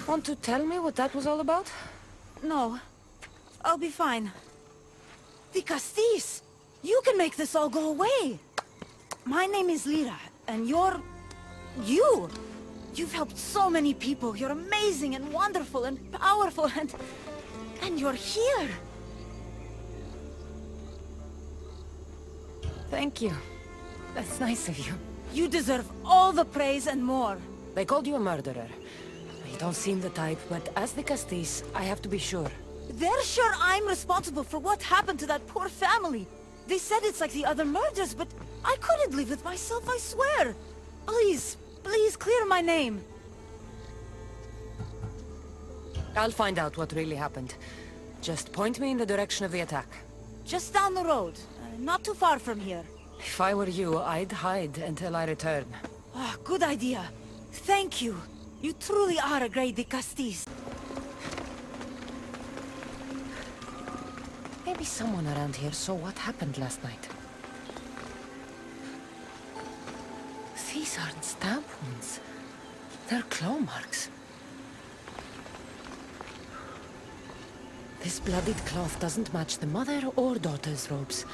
Want to tell me what that was all about? No. I'll be fine. The Castis! You can make this all go away! My name is Lira, and you're... you! You've helped so many people. You're amazing and wonderful and powerful and... and you're here! Thank you. That's nice of you. You deserve all the praise and more. They called you a murderer. You don't seem the type, but as the Castis, I have to be sure. They're sure I'm responsible for what happened to that poor family. They said it's like the other murders, but I couldn't live with myself, I swear. Please, please clear my name. I'll find out what really happened. Just point me in the direction of the attack. Just down the road, not too far from here. If I were you, I'd hide until I return. Ah, good idea. Thank you. You truly are a great Castis. Maybe someone around here saw what happened last night. These aren't stab wounds. They're claw marks. This bloodied cloth doesn't match the mother or daughter's robes.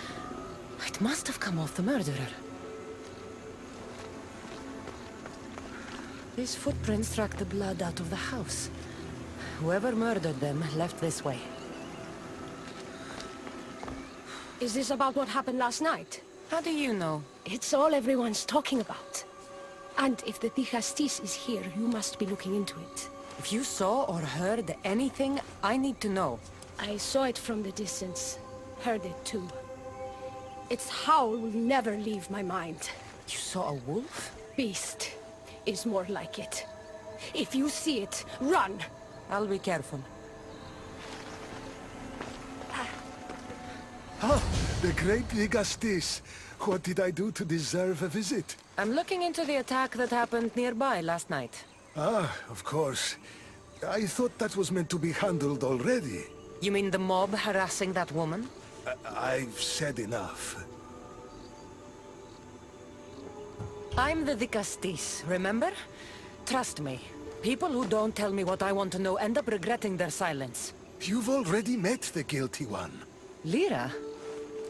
It must have come off the murderer. These footprints track the blood out of the house. Whoever murdered them left this way. Is this about what happened last night? How do you know? It's all everyone's talking about. And if the Castis is here, you must be looking into it. If you saw or heard anything, I need to know. I saw it from the distance. Heard it too. Its howl will never leave my mind. You saw a wolf? Beast is more like it. If you see it, run! I'll be careful. Ah, the great Castis. What did I do to deserve a visit? I'm looking into the attack that happened nearby last night. Ah, of course. I thought that was meant to be handled already. You mean the mob harassing that woman? I've said enough. I'm the Castis, remember? Trust me. People who don't tell me what I want to know end up regretting their silence. You've already met the guilty one. Lyra?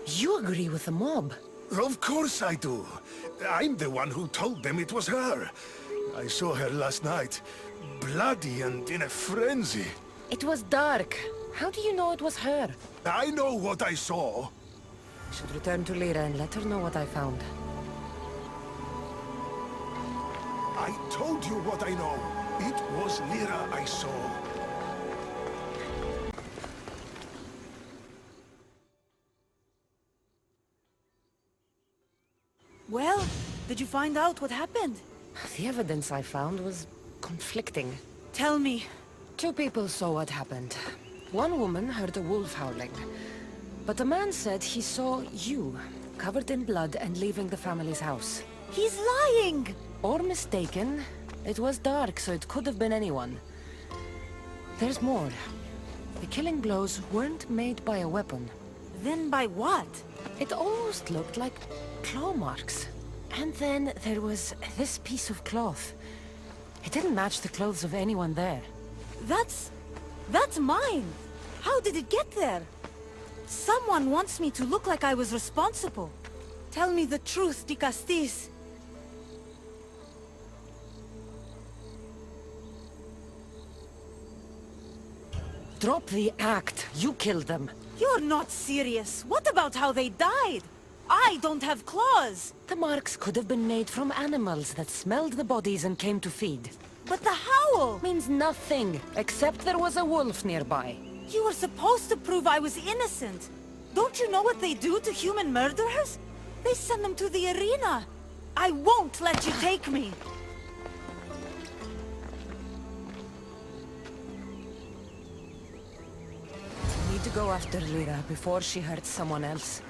You agree with the mob? Of course I do. I'm the one who told them it was her. I saw her last night, bloody and in a frenzy. It was dark. How do you know it was her? I know what I saw. I should return to Lyra and let her know what I found. I told you what I know. It was Lyra I saw. Well, did you find out what happened? The evidence I found was conflicting. Tell me. 2 people saw what happened. One woman heard a wolf howling. But a man said he saw you, covered in blood and leaving the family's house. He's lying! Or mistaken. It was dark, so it could have been anyone. There's more. The killing blows weren't made by a weapon. Then by what? It almost looked like claw marks. And then there was this piece of cloth. It didn't match the clothes of anyone there. That's mine! How did it get there? Someone wants me to look like I was responsible. Tell me the truth, Castis. Drop the act. You killed them. You're not serious. What about how they died? I don't have claws. The marks could have been made from animals that smelled the bodies and came to feed. But the howl! Means nothing, except there was a wolf nearby. You were supposed to prove I was innocent. Don't you know what they do to human murderers? They send them to the arena. I won't let you take me. I need to go after Lyra before she hurts someone else.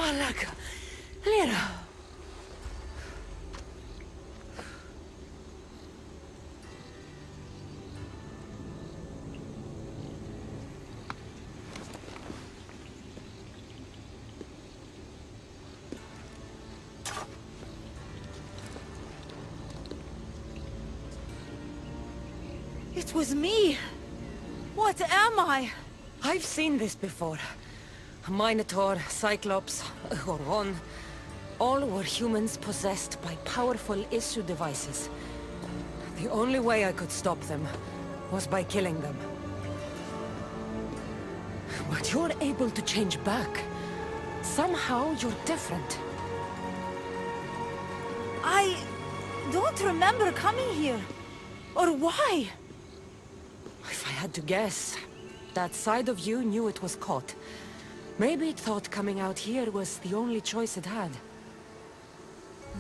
Malaga. Lyra. It was me! What am I? I've seen this before. A Minotaur, Cyclops, a Goron. All were humans possessed by powerful issue devices. The only way I could stop them was by killing them. But you're able to change back. Somehow you're different. I don't remember coming here. Or why? If I had to guess, that side of you knew it was caught. Maybe it thought coming out here was the only choice it had.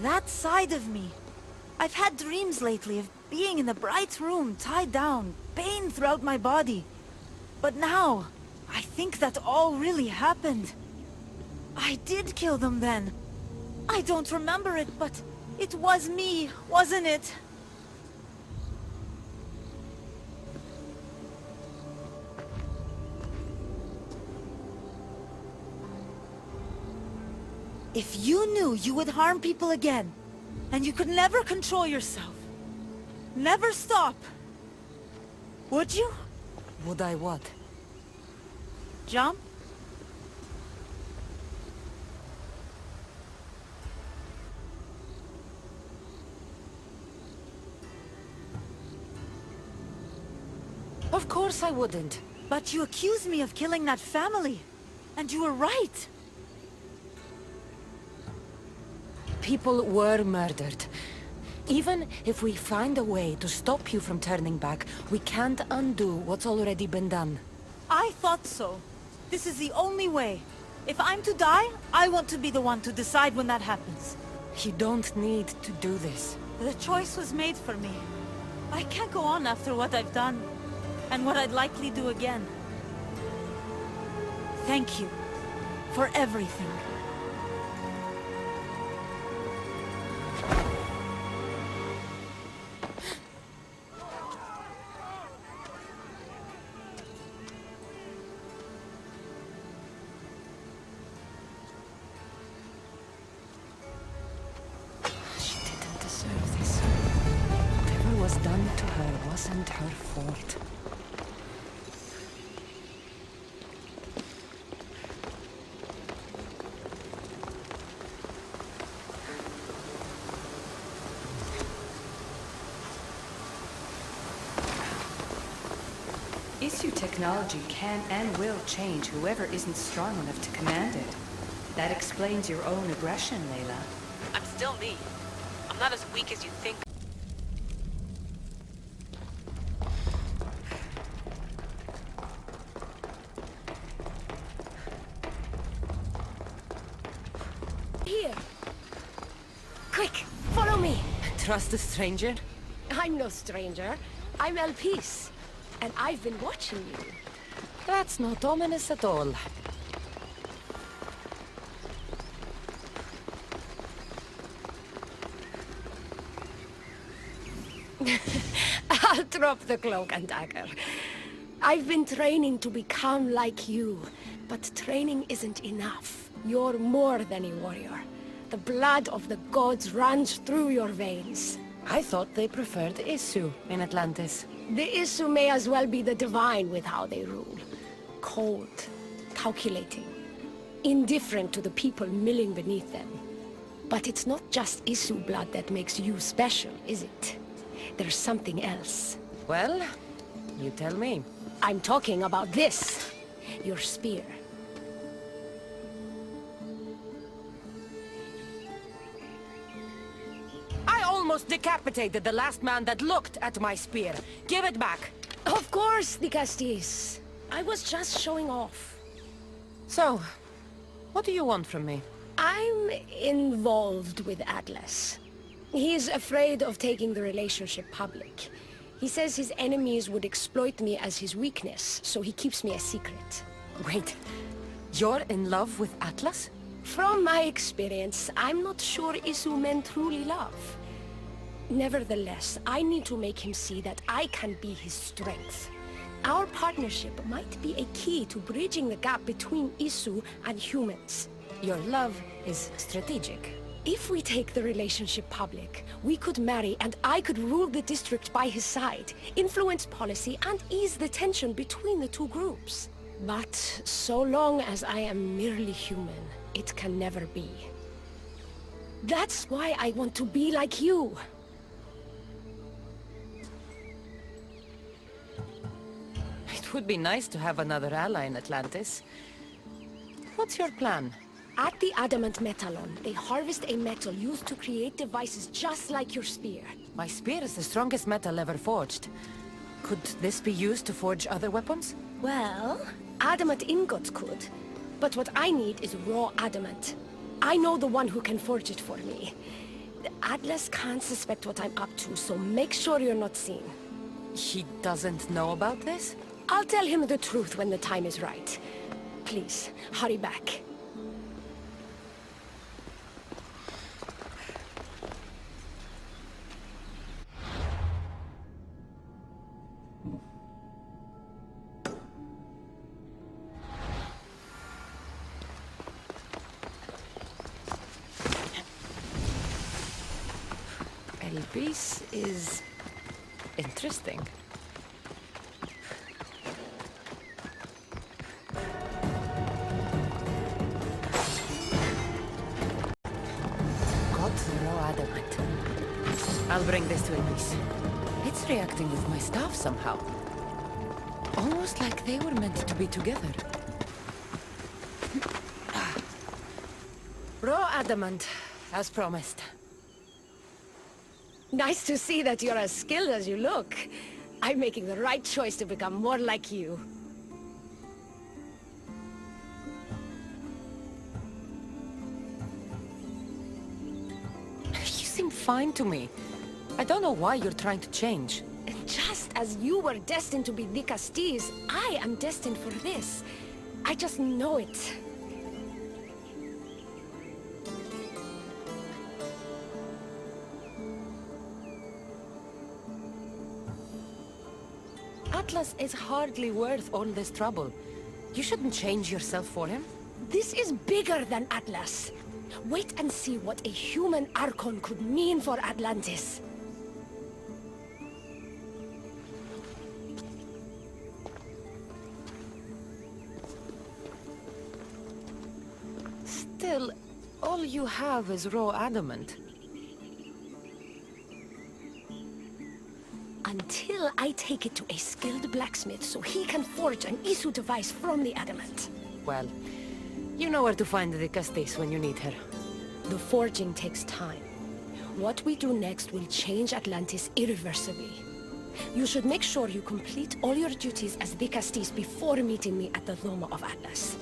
That side of me. I've had dreams lately of being in a bright room, tied down, pain throughout my body. But now, I think that all really happened. I did kill them then. I don't remember it, but it was me, wasn't it? If you knew you would harm people again, and you could never control yourself, never stop, would you? Would I what? Jump? Of course I wouldn't. But you accused me of killing that family, and you were right. People were murdered. Even if we find a way to stop you from turning back, we can't undo what's already been done. I thought so. This is the only way. If I'm to die, I want to be the one to decide when that happens. You don't need to do this. The choice was made for me. I can't go on after what I've done, and what I'd likely do again. Thank you for everything. She didn't deserve this. Whatever was done to her wasn't her fault. Issue technology can and will change whoever isn't strong enough to command it. That explains your own aggression, Layla. I'm still me. I'm not as weak as you think. Here. Quick, follow me. Trust a stranger? I'm no stranger. I'm El Peace. And I've been watching you. That's not ominous at all. I'll drop the cloak and dagger. I've been training to become like you, but training isn't enough. You're more than a warrior. The blood of the gods runs through your veins. I thought they preferred Isu in Atlantis. The Isu may as well be the divine with how they rule. Cold, calculating, indifferent to the people milling beneath them. But it's not just Isu blood that makes you special, is it? There's something else. Well, you tell me. I'm talking about this. Your spear. I almost decapitated the last man that looked at my spear. Give it back. Of course, the Castis. I was just showing off. So, what do you want from me? I'm involved with Atlas. He's afraid of taking the relationship public. He says his enemies would exploit me as his weakness, so he keeps me a secret. Wait, you're in love with Atlas? From my experience, I'm not sure Isu men truly love. Nevertheless, I need to make him see that I can be his strength. Our partnership might be a key to bridging the gap between Isu and humans. Your love is strategic. If we take the relationship public, we could marry and I could rule the district by his side, influence policy and ease the tension between the two groups. But so long as I am merely human, it can never be. That's why I want to be like you. It would be nice to have another ally in Atlantis. What's your plan? At the Adamant Metalon, they harvest a metal used to create devices just like your spear. My spear is the strongest metal ever forged. Could this be used to forge other weapons? Well, adamant ingots could. But what I need is raw adamant. I know the one who can forge it for me. Atlas can't suspect what I'm up to, so make sure you're not seen. He doesn't know about this? I'll tell him the truth when the time is right. Please, hurry back. Elvis is interesting. Got raw adamant. I'll bring this to Elvis. It's reacting with my staff somehow. Almost like they were meant to be together. Raw adamant, as promised. Nice to see that you're as skilled as you look. I'm making the right choice to become more like you. You seem fine to me. I don't know why you're trying to change. Just as you were destined to be the Castilles, I am destined for this. I just know it. Atlas is hardly worth all this trouble. You shouldn't change yourself for him. This is bigger than Atlas. Wait and see what a human Archon could mean for Atlantis. Still, all you have is raw adamant. Until I take it to a skilled blacksmith so he can forge an Isu device from the adamant. Well, you know where to find the Castilles when you need her. The forging takes time. What we do next will change Atlantis irreversibly. You should make sure you complete all your duties as the Castilles before meeting me at the Loma of Atlas.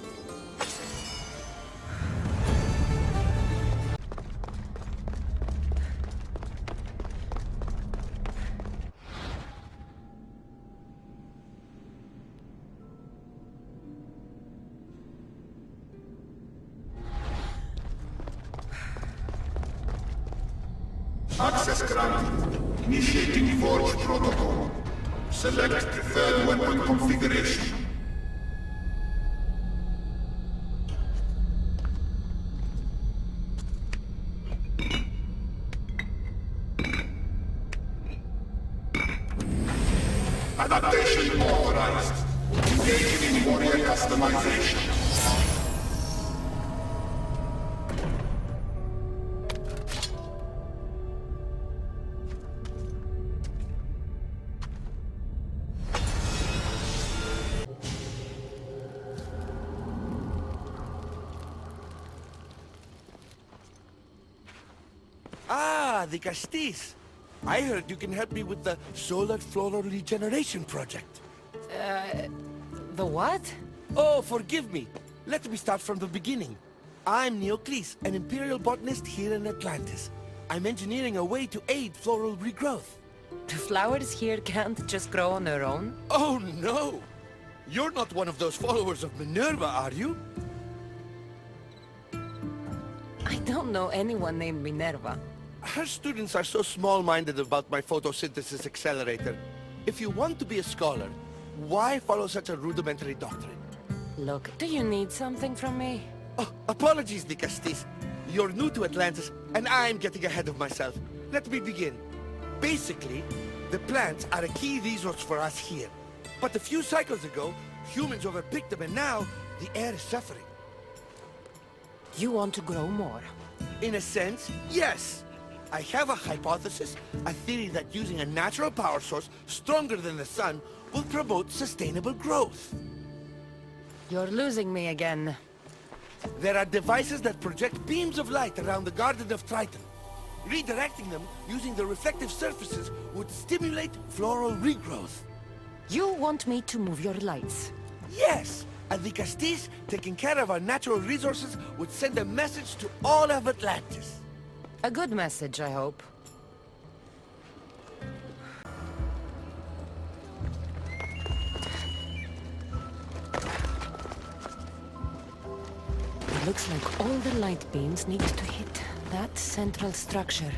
Access granted. Initiating Forge Protocol. Select third weapon configuration. Adaptation authorized. Engaging in warrior customization. Ah, the Castilles. I heard you can help me with the solar floral regeneration project. The what? Oh, forgive me. Let me start from the beginning. I'm Neocles, an imperial botanist here in Atlantis. I'm engineering a way to aid floral regrowth. The flowers here can't just grow on their own? Oh, no! You're not one of those followers of Minerva, are you? don't know anyone named Minerva. Her students are so small-minded about my photosynthesis accelerator. If you want to be a scholar, why follow such a rudimentary doctrine? Look, do you need something from me? Oh, apologies, Di Castis. You're new to Atlantis, and I'm getting ahead of myself. Let me begin. Basically, the plants are a key resource for us here. But a few cycles ago, humans overpicked them, and now the air is suffering. You want to grow more? In a sense, yes. I have a hypothesis, a theory that using a natural power source stronger than the sun will promote sustainable growth. You're losing me again. There are devices that project beams of light around the Garden of Triton. Redirecting them using the reflective surfaces would stimulate floral regrowth. You want me to move your lights? Yes! And the Castis, taking care of our natural resources, would send a message to all of Atlantis. A good message, I hope. It looks like all the light beams need to hit that central structure.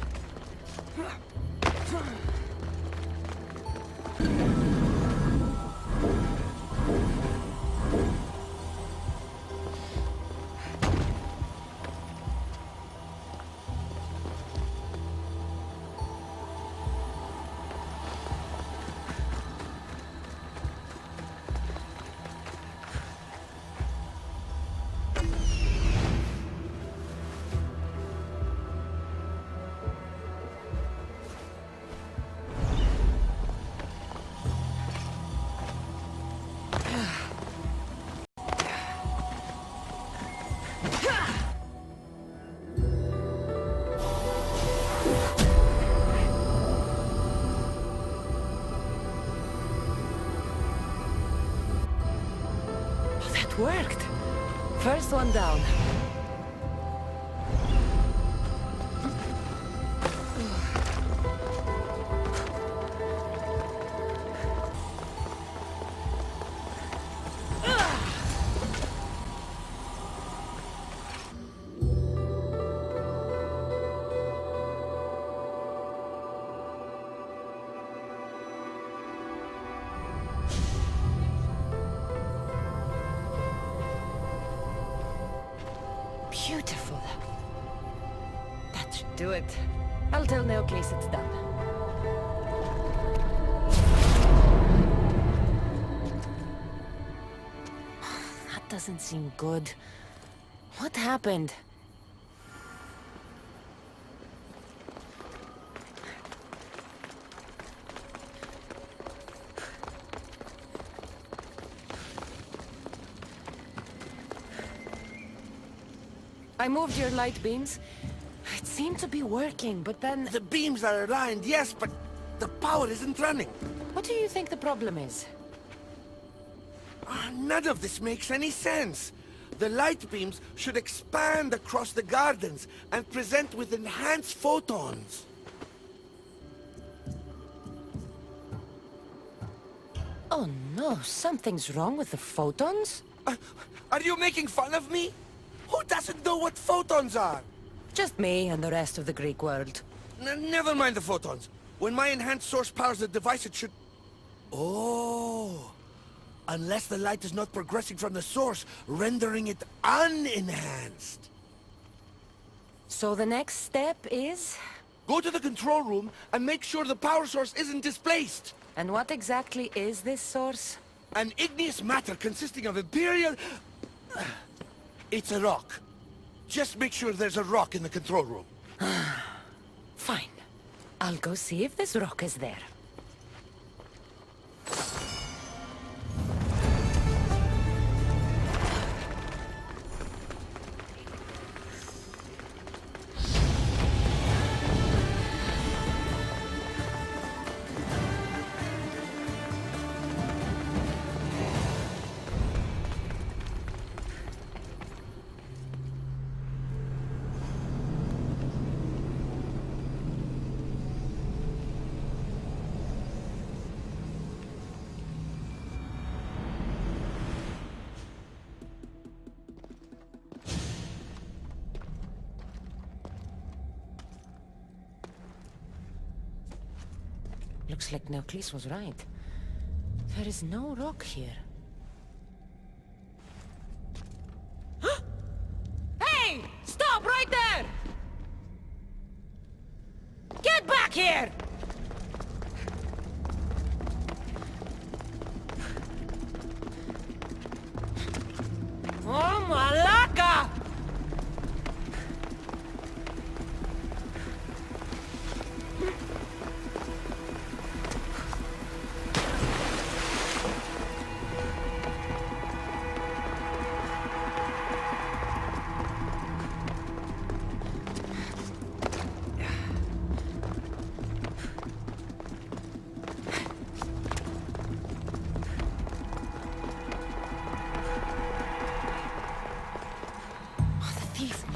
Worked. First one down. Beautiful. That should do it. I'll tell Neocles it's done. That doesn't seem good. What happened? I moved your light beams. It seemed to be working, but then... The beams are aligned, yes, but the power isn't running. What do you think the problem is? None of this makes any sense. The light beams should expand across the gardens and present with enhanced photons. Oh no, something's wrong with the photons? Are you making fun of me? Who doesn't know what photons are? Just me and the rest of the Greek world. Never mind the photons. When my enhanced source powers the device, it should... Oh! Unless the light is not progressing from the source, rendering it unenhanced. So the next step is? Go to the control room and make sure the power source isn't displaced. And what exactly is this source? An igneous matter consisting of Imperial... It's a rock. Just make sure there's a rock in the control room. Fine. I'll go see if this rock is there. Looks like Neoclis was right. There is no rock here. Hey! Stop right there! Get back here! Oh, Malaka!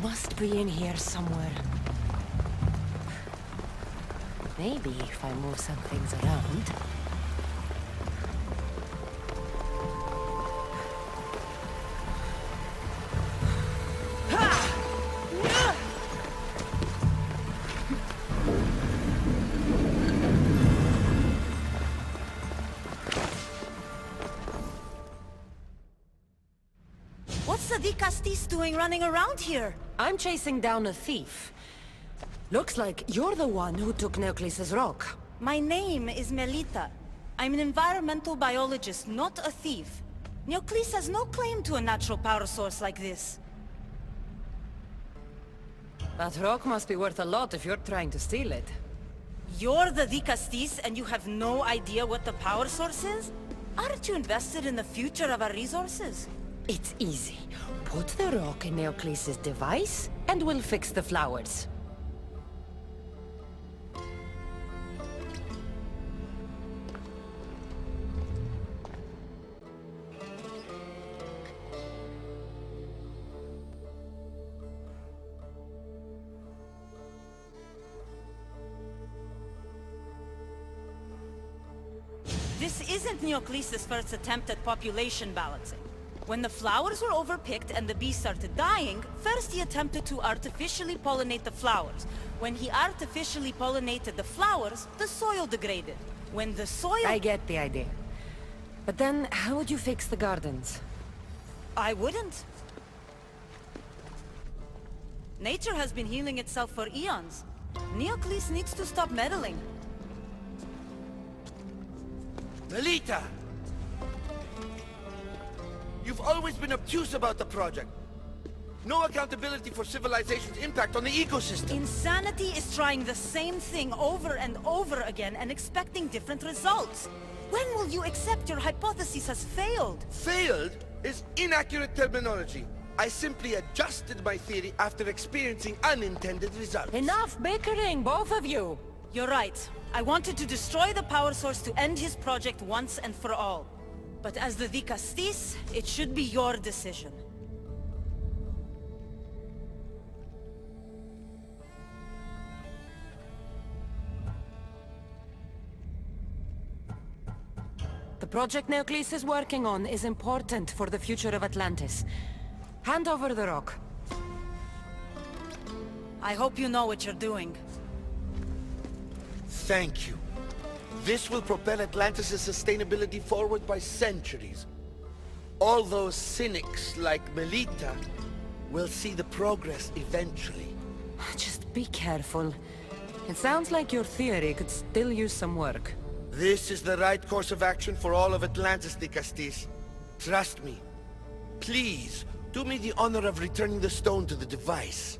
Must be in here somewhere. Maybe if I move some things around. What's the Castis doing running around here? I'm chasing down a thief. Looks like you're the one who took Neoclis's rock. My name is Melita. I'm an environmental biologist, not a thief. Neoclis has no claim to a natural power source like this. That rock must be worth a lot if you're trying to steal it. You're the Castis and you have no idea what the power source is? Aren't you invested in the future of our resources? It's easy. Put the rock in Neoclis's device, and we'll fix the flowers. This isn't Neoclis's first attempt at population balancing. When the flowers were overpicked and the bees started dying, first he attempted to artificially pollinate the flowers. When he artificially pollinated the flowers, the soil degraded. When the soil... I get the idea. But then, how would you fix the gardens? I wouldn't. Nature has been healing itself for eons. Neoclis needs to stop meddling. Melita! You've always been obtuse about the project. No accountability for civilization's impact on the ecosystem. Insanity is trying the same thing over and over again and expecting different results. When will you accept your hypothesis has failed? Failed is inaccurate terminology. I simply adjusted my theory after experiencing unintended results. Enough bickering, both of you! You're right. I wanted to destroy the power source to end his project once and for all. But as the Castis, it should be your decision. The project Neoclis is working on is important for the future of Atlantis. Hand over the rock. I hope you know what you're doing. Thank you. This will propel Atlantis' sustainability forward by centuries. All those cynics like Melita will see the progress eventually. Just be careful. It sounds like your theory could still use some work. This is the right course of action for all of Atlantis, Castis. Trust me. Please, do me the honor of returning the stone to the device.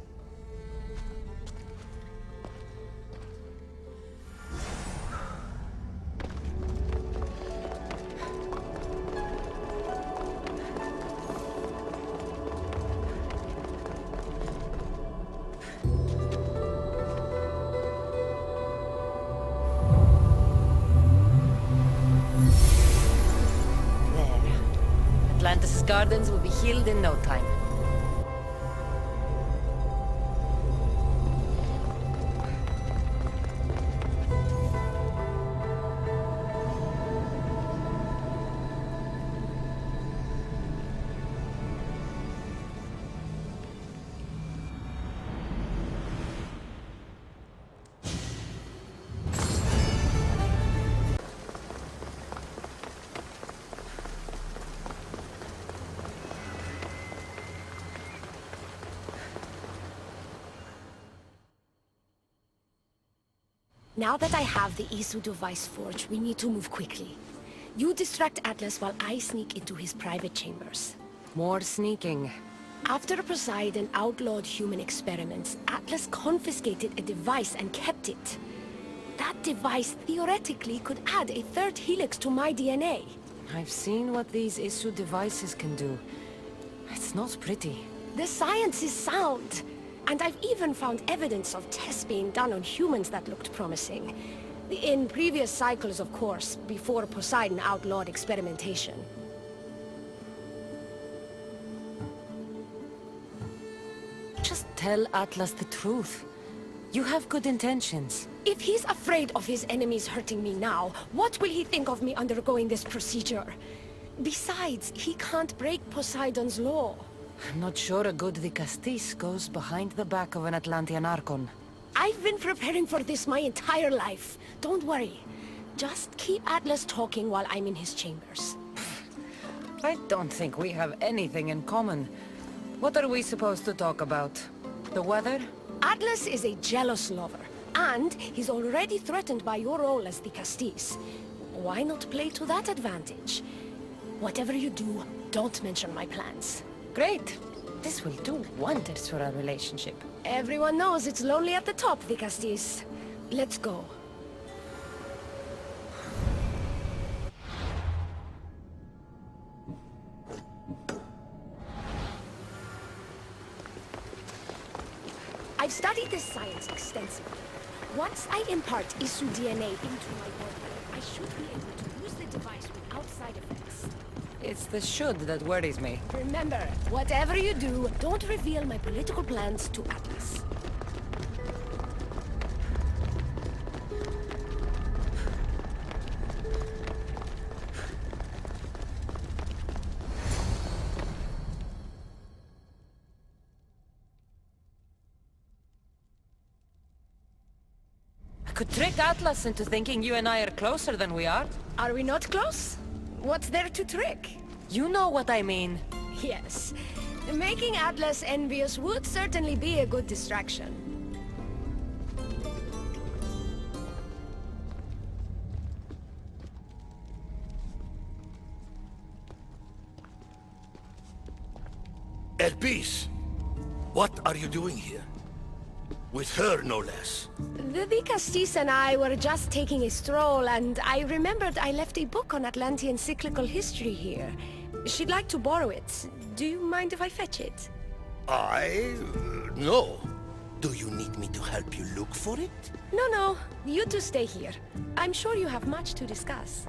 Atlantis' gardens will be healed in no time. Now that I have the Isu device forged, we need to move quickly. You distract Atlas while I sneak into his private chambers. More sneaking. After Poseidon outlawed human experiments, Atlas confiscated a device and kept it. That device theoretically could add a third helix to my DNA. I've seen what these Isu devices can do. It's not pretty. The science is sound. And I've even found evidence of tests being done on humans that looked promising. In previous cycles, of course, before Poseidon outlawed experimentation. Just tell Atlas the truth. You have good intentions. If he's afraid of his enemies hurting me now, what will he think of me undergoing this procedure? Besides, he can't break Poseidon's law. I'm not sure a good Vicastis goes behind the back of an Atlantean Archon. I've been preparing for this my entire life. Don't worry. Just keep Atlas talking while I'm in his chambers. I don't think we have anything in common. What are we supposed to talk about? The weather? Atlas is a jealous lover, and he's already threatened by your role as the Castis. Why not play to that advantage? Whatever you do, don't mention my plans. Great. This will do wonders for our relationship. Everyone knows it's lonely at the top, the Castis. Let's go. I've studied this science extensively. Once I impart Isu DNA into my body, I should be able to use the device without side effects. It's the should that worries me. Remember, whatever you do, don't reveal my political plans to Atlas. I could trick Atlas into thinking you and I are closer than we are. Are we not close? What's there to trick? You know what I mean. Yes. Making Atlas envious would certainly be a good distraction. Elpis, what are you doing here? With her, no less. The Vicastis and I were just taking a stroll, and I remembered I left a book on Atlantean cyclical history here. She'd like to borrow it. Do you mind if I fetch it? No. Do you need me to help you look for it? No. You two stay here. I'm sure you have much to discuss.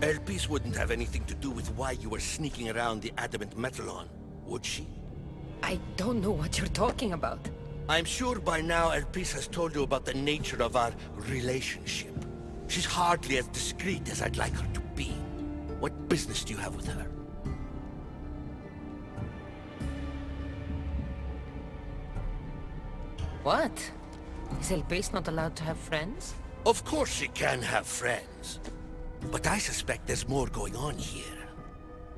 Elpis wouldn't have anything to do with why you were sneaking around the adamant Metallon, would she? I don't know what you're talking about. I'm sure by now Elpis has told you about the nature of our relationship. She's hardly as discreet as I'd like her to be. What business do you have with her? What? Is Elpis not allowed to have friends? Of course she can have friends. But I suspect there's more going on here.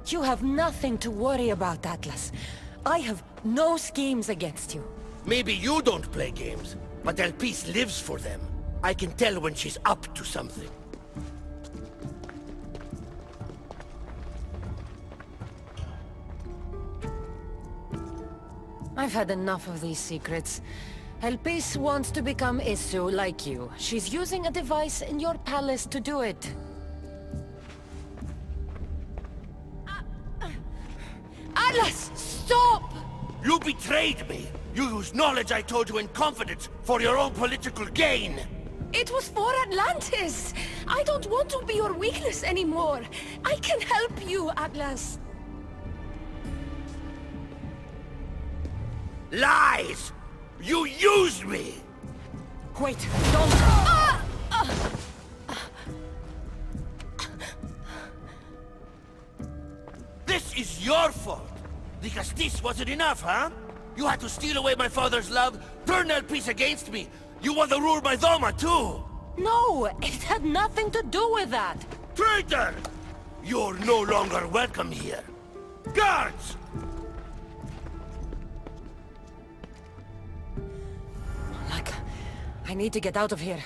You have nothing to worry about, Atlas. I have no schemes against you. Maybe you don't play games, but Elpis lives for them. I can tell when she's up to something. I've had enough of these secrets. Elpis wants to become Isu like you. She's using a device in your palace to do it. Atlas, stop! You betrayed me! You used knowledge I told you in confidence for your own political gain! It was for Atlantis! I don't want to be your weakness anymore. I can help you, Atlas. Lies! You used me! Wait, don't... This is your fault! Because this wasn't enough, huh? You had to steal away my father's love, turn Elpis against me! You want to rule my Doma, too! No, it had nothing to do with that. Traitor! You're no longer welcome here. Guards! I need to get out of here.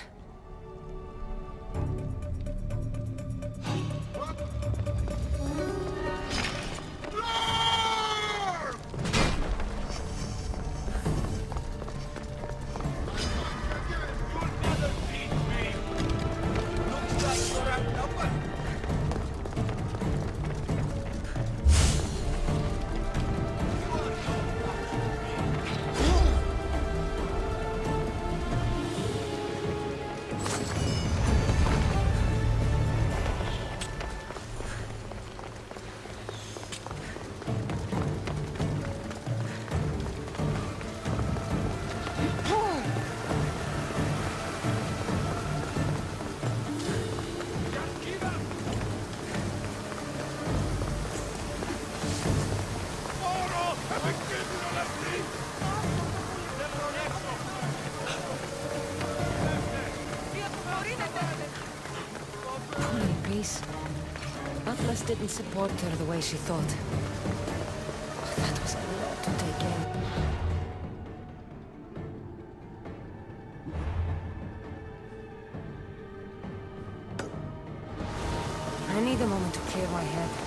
Holy peace. Atlas didn't support her the way she thought. That was a lot to take in. I need a moment to clear my head.